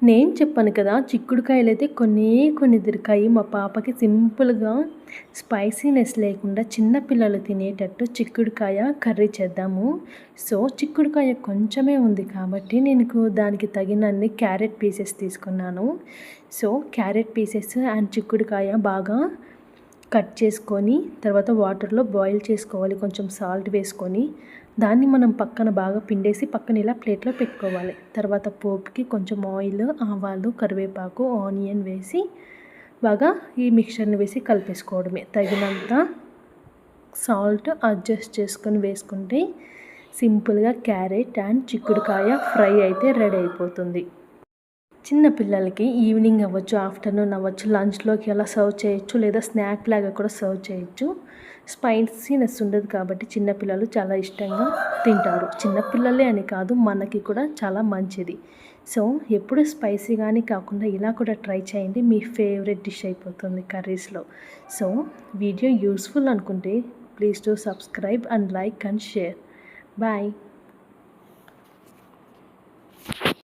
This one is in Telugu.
నేను చెప్పాను కదా, చిక్కుడుకాయలైతే కొన్ని దొరికాయి మా పాపకి. సింపుల్‌గా స్పైసీనెస్ లేకుండా చిన్న పిల్లలు తినేటట్టు చిక్కుడుకాయ కర్రీ చేద్దాము. సో, చిక్కుడుకాయ కొంచెమే ఉంది కాబట్టి నేను దానికి తగినన్ని క్యారెట్ పీసెస్ తీసుకున్నాను. సో, క్యారెట్ పీసెస్ అండ్ చిక్కుడుకాయ బాగా కట్ చేసుకొని తర్వాత వాటర్లో బాయిల్ చేసుకోవాలి. కొంచెం సాల్ట్ వేసుకొని దాన్ని మనం పక్కన బాగా పిండేసి పక్కన ఇలా ప్లేట్లో పెట్టుకోవాలి. తర్వాత పోపుకి కొంచెం ఆయిల్, ఆవాలు, కరివేపాకు, ఆనియన్ వేసి బాగా ఈ మిక్చర్ని వేసి కలిపేసుకోవడమే. తగినంత సాల్ట్ అడ్జస్ట్ చేసుకొని వేసుకుంటే సింపుల్గా క్యారెట్ అండ్ చిక్కుడుకాయ ఫ్రై అయితే రెడీ అయిపోతుంది. చిన్న పిల్లలకి ఈవినింగ్ అవ్వచ్చు, ఆఫ్టర్నూన్ అవ్వచ్చు, లంచ్లోకి అలా సర్వ్ చేయొచ్చు, లేదా స్నాక్ లాగా కూడా సర్వ్ చేయొచ్చు. స్పైసీనెస్ ఉండదు కాబట్టి చిన్నపిల్లలు చాలా ఇష్టంగా తింటారు. చిన్నపిల్లలే అని కాదు, మనకి కూడా చాలా మంచిది. సో, ఎప్పుడు స్పైసీగానే కాకుండా ఇలా కూడా ట్రై చేయండి. మీ ఫేవరెట్ డిష్ అయిపోతుంది కర్రీస్లో. సో, వీడియో యూస్ఫుల్ అనుకుంటే please do subscribe and like and share. Bye.